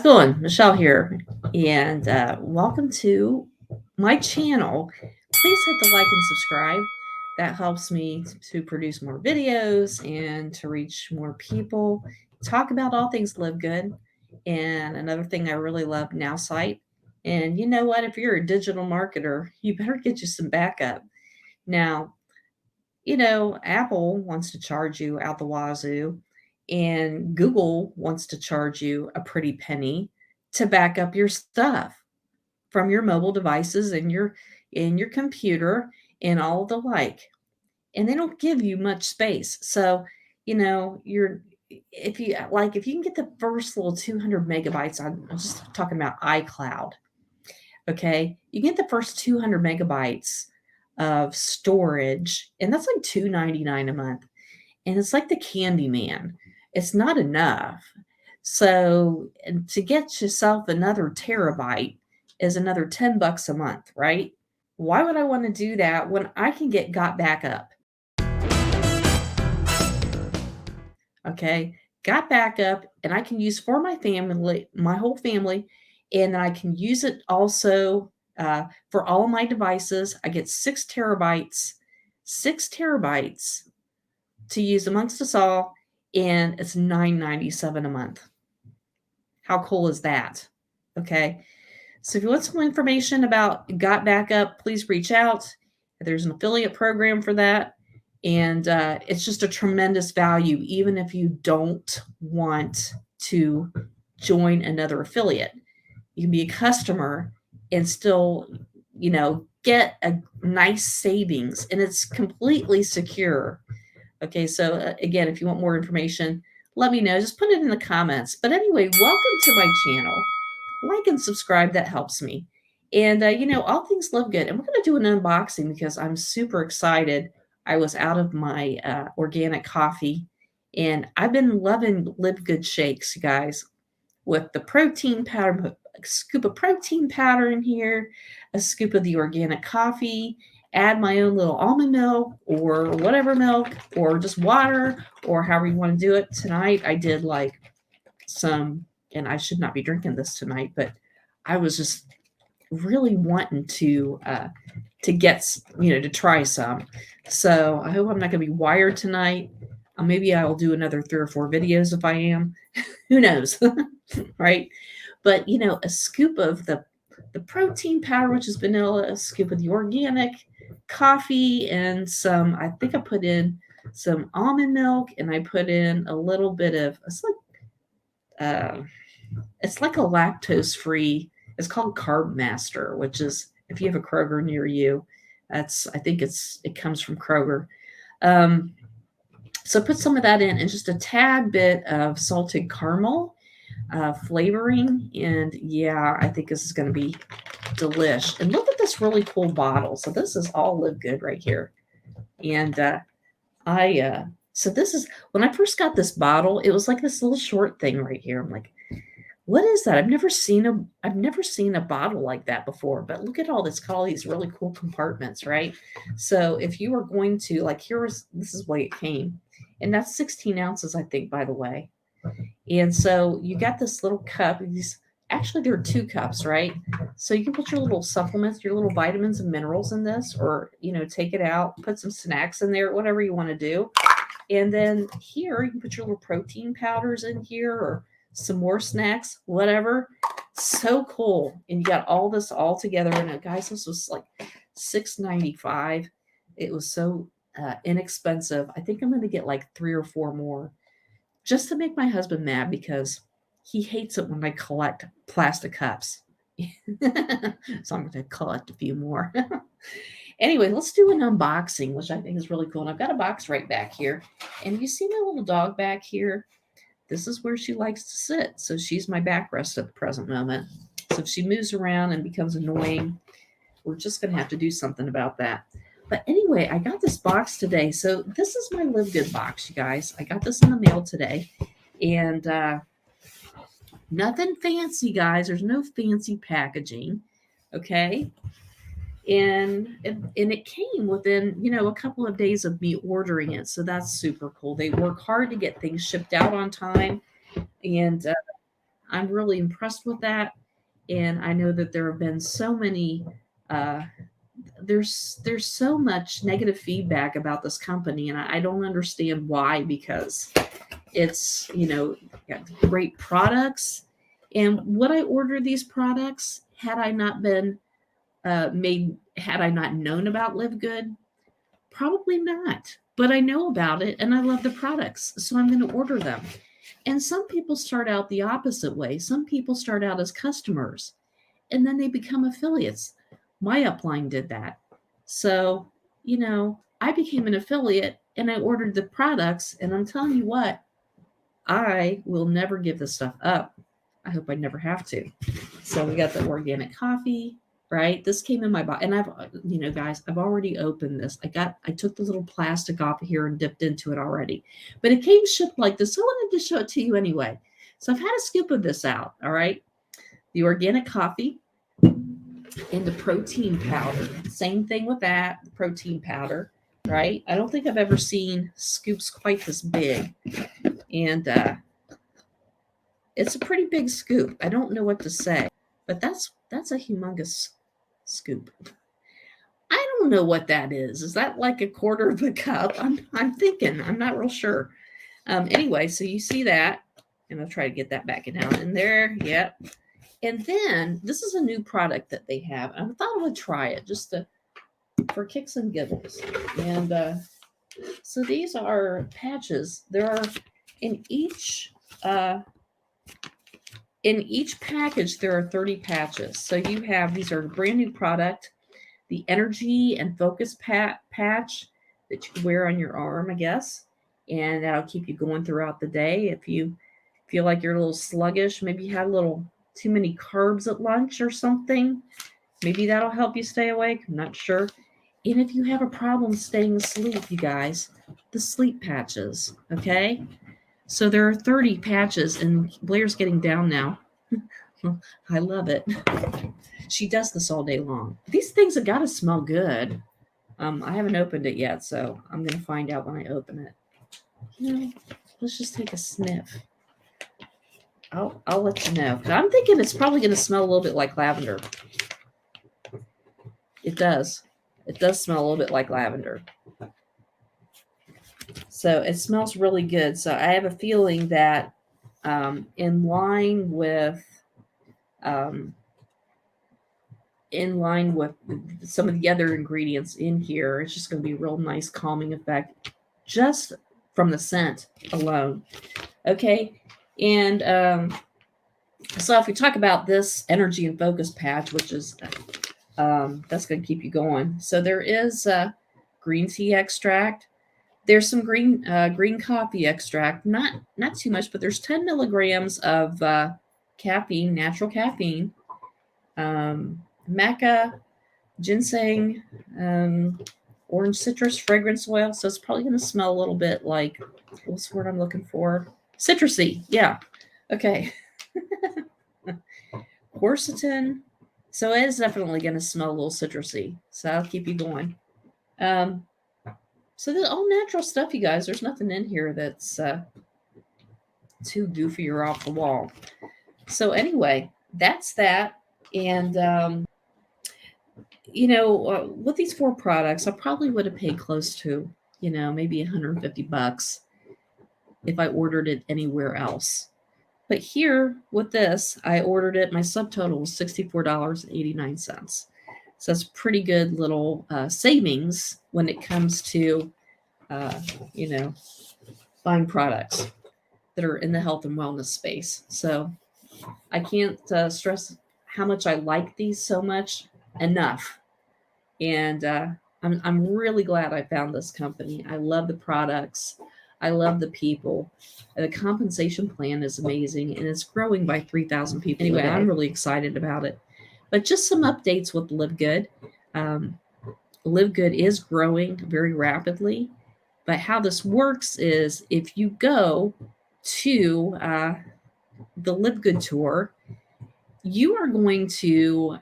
going? Michelle here, and welcome to my channel. Please hit the like and subscribe. That helps me to produce more videos and to reach more people. Talk about all things live good. And another thing I really love now site. And you know what? If you're a digital marketer, you better get you some backup. Now, Apple wants to charge you out the wazoo, and Google wants to charge you a pretty penny to back up your stuff from your mobile devices and your computer and all the like. And they don't give you much space. So, you're if you can get the first little 200 megabytes, I'm just talking about iCloud. Okay. You get the first 200 megabytes of storage, and that's like $2.99 a month. And it's like the candy man. It's not enough. So and to get yourself another terabyte is another 10 bucks a month, right? Why would I want to do that when I can get got back up? Okay. Got back up and I can use for my family, my whole family, and then I can use it also for all of my devices. I get 6 terabytes to use amongst us all, and it's $9.97 a month. How cool is that? Okay. So if you want some information about Got Backup, please reach out. There's an affiliate program for that. And it's just a tremendous value, even if you don't want to join another affiliate. You can be a customer and still, get a nice savings, and it's completely secure. Okay, so again, if you want more information, let me know. Just put it in the comments. But anyway, welcome to my channel. Like and subscribe, that helps me. And, all things live good. And we're going to do an unboxing because I'm super excited. I was out of my organic coffee, and I've been loving Live Good shakes, you guys, with the protein powder, put a scoop of protein powder in here, a scoop of the organic coffee, add my own little almond milk or whatever milk, or just water, or however you want to do it. Tonight I did like some, and I should not be drinking this tonight, but I was just really wanting to get, to try some. So I hope I'm not going to be wired tonight. Maybe I'll do another 3 or 4 videos if I am. Who knows? Right? But a scoop of the protein powder, which is vanilla, a scoop of the organic coffee, and some, I think I put in some almond milk, and I put in a little bit of, it's like a lactose free, it's called Carb Master, which is, if you have a Kroger near you, I think it comes from Kroger. So put some of that in, and just a tad bit of salted caramel flavoring. And yeah, I think this is going to be delish. And look at this really cool bottle. So this is all Live Good right here. And so this is, when I first got this bottle, it was like this little short thing right here. I'm like, what is that? I've never seen a bottle like that before. But look at all this, got all these really cool compartments, right? So if you were going to, like, this is the way it came. And that's 16 ounces, I think, by the way. And so you got this little cup. Actually, there are 2 cups, right? So you can put your little supplements, your little vitamins and minerals in this, or, take it out, put some snacks in there, whatever you want to do. And then here, you can put your little protein powders in here, or some more snacks, whatever. So cool. And you got all this all together. And guys, this was like $6.95. It was so inexpensive. I think I'm going to get like 3 or 4 more, just to make my husband mad, because he hates it when I collect plastic cups. So I'm going to collect a few more. Anyway, let's do an unboxing, which I think is really cool. And I've got a box right back here. And you see my little dog back here? This is where she likes to sit. So she's my backrest at the present moment. So if she moves around and becomes annoying, we're just going to have to do something about that. But anyway, I got this box today. So this is my Live Good box, you guys. I got this in the mail today. And nothing fancy, guys. There's no fancy packaging. Okay. And it came within, a couple of days of me ordering it. So that's super cool. They work hard to get things shipped out on time. And I'm really impressed with that. And I know that there have been so many there's so much negative feedback about this company, and I don't understand why, because it's, got great products. And would I order these products had I not been had I not known about Live Good? Probably not. But I know about it and I love the products, so I'm going to order them. And some people start out the opposite way. Some people start out as customers and then they become affiliates. My upline did that. So, I became an affiliate and I ordered the products. And I'm telling you what, I will never give this stuff up. I hope I never have to. So we got the organic coffee, right? This came in my box, and guys, I've already opened this. I took the little plastic off of here and dipped into it already, but it came shipped like this. So I wanted to show it to you anyway. So I've had a scoop of this out. All right, the organic coffee and the protein powder. Same thing with that, the protein powder, right? I don't think I've ever seen scoops quite this big, and it's a pretty big scoop. I don't know what to say, but that's a humongous scoop. I don't know what that is. Is that like a quarter of a cup? I'm thinking. I'm not real sure. Anyway, so you see that, and I'll try to get that back down in there. Yep. And then this is a new product that they have. I thought I would try it just for kicks and giggles. And so these are patches. There are in each package, there are 30 patches. So you have, these are a brand new product, the energy and focus patch that you can wear on your arm, I guess. And that'll keep you going throughout the day. If you feel like you're a little sluggish, maybe you had a little too many carbs at lunch or something, maybe that'll help you stay awake. I'm not sure. And if you have a problem staying asleep, you guys, the sleep patches, okay? So there are 30 patches, and Blair's getting down now. I love it. She does this all day long. These things have got to smell good. I haven't opened it yet, so I'm going to find out when I open it. Let's just take a sniff. I'll let you know. I'm thinking it's probably going to smell a little bit like lavender. It does. It does smell a little bit like lavender. So it smells really good. So I have a feeling that in line with some of the other ingredients in here, it's just going to be a real nice calming effect just from the scent alone. Okay. And so if we talk about this energy and focus patch, which is that's going to keep you going. So there is green tea extract. There's some green coffee extract, not too much, but there's 10 milligrams of caffeine, natural caffeine, maca, ginseng, orange citrus fragrance oil. So it's probably going to smell a little bit like, what's the word I'm looking for? Citrusy. Yeah. Okay. Quercetin. So it is definitely going to smell a little citrusy. So I'll keep you going. So this all natural stuff, you guys. There's nothing in here that's too goofy or off the wall. So anyway, that's that. And with these 4 products, I probably would have paid close to, maybe $150 if I ordered it anywhere else. But here with this, I ordered it. My subtotal was $64.89. So that's pretty good little savings when it comes to, buying products that are in the health and wellness space. So I can't stress how much I like these so much enough. And I'm really glad I found this company. I love the products. I love the people. The compensation plan is amazing, and it's growing by 3,000 people. Anyway, I'm really excited about it. But just some updates with Live Good. Live Good is growing very rapidly. But how this works is if you go to the Live Good tour, you are going to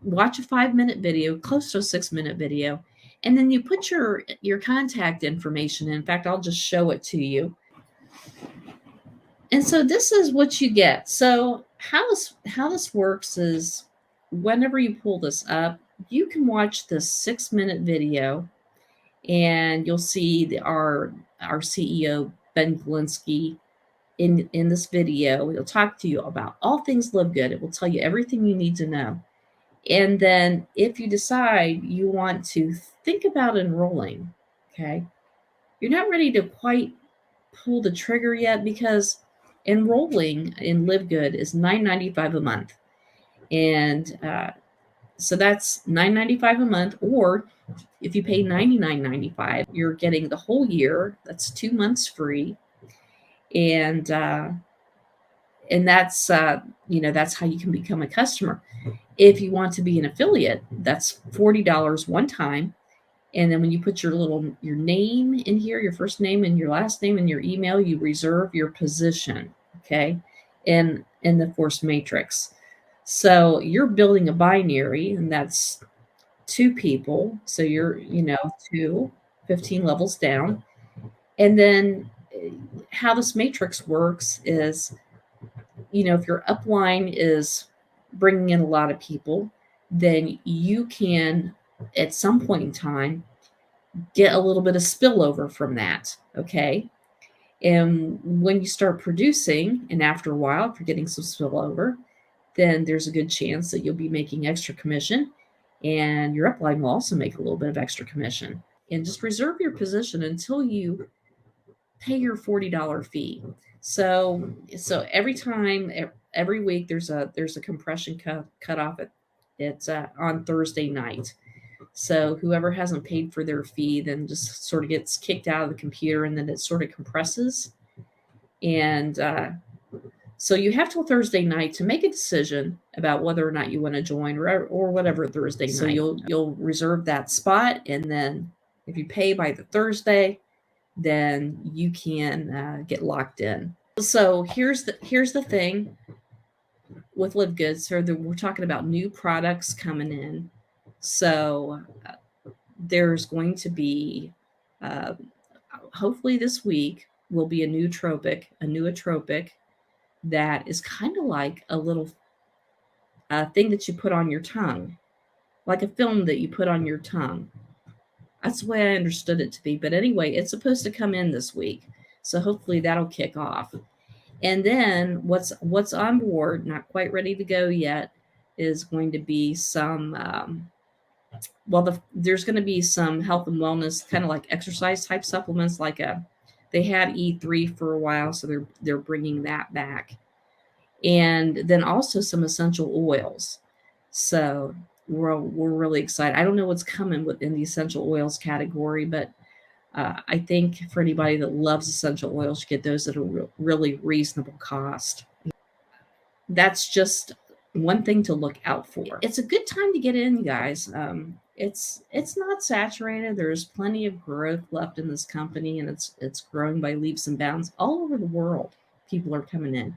watch a 5-minute video, close to a 6-minute video, and then you put your contact information in. In fact, I'll just show it to you. And so this is what you get. So how this works is whenever you pull this up, you can watch this 6-minute video, and you'll see our CEO Ben Glinsky in this video. He'll talk to you about all things Live Good. It will tell you everything you need to know. And then if you decide you want to think about enrolling, okay, you're not ready to quite pull the trigger yet because enrolling in Live Good is $9.95 a month. And so that's $9.95 a month, or if you pay $99.95, you're getting the whole year. That's 2 months free, and that's that's how you can become a customer. If you want to be an affiliate, that's $40 one time, and then when you put your name in here, your first name and your last name and your email, you reserve your position, okay, in the force matrix. So you're building a binary, and that's 2 people. So you're, 15 levels down. And then how this matrix works is, if your upline is bringing in a lot of people, then you can, at some point in time, get a little bit of spillover from that. Okay. And when you start producing, and after a while, if you're getting some spillover, then there's a good chance that you'll be making extra commission, and your upline will also make a little bit of extra commission. And just reserve your position until you pay your $40 fee. So every time, every week, there's a compression cut off it's on Thursday night. So whoever hasn't paid for their fee then just sort of gets kicked out of the computer, and then it sort of compresses. And so you have till Thursday night to make a decision about whether or not you want to join, or whatever Thursday night. So you'll reserve that spot, and then if you pay by the Thursday, then you can get locked in. So here's the thing with Live Good. So we're talking about new products coming in. So there's going to be, hopefully this week, will be a new nootropic that is kind of like a little thing that you put on your tongue, like a film that you put on your tongue. That's the way I understood it to be. But anyway, it's supposed to come in this week. So hopefully that'll kick off. And then what's on board, not quite ready to go yet, is going to be some, there's going to be some health and wellness, kind of like exercise type supplements, they had E3 for a while, so they're bringing that back. And then also some essential oils. So we're really excited. I don't know what's coming within the essential oils category, but I think for anybody that loves essential oils, you get those at a really reasonable cost. That's just one thing to look out for. It's a good time to get in, guys. It's not saturated. There's plenty of growth left in this company, and it's growing by leaps and bounds all over the world. People are coming in.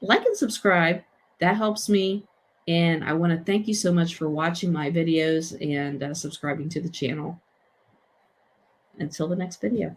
Like and subscribe. That helps me. And I want to thank you so much for watching my videos and subscribing to the channel. Until the next video.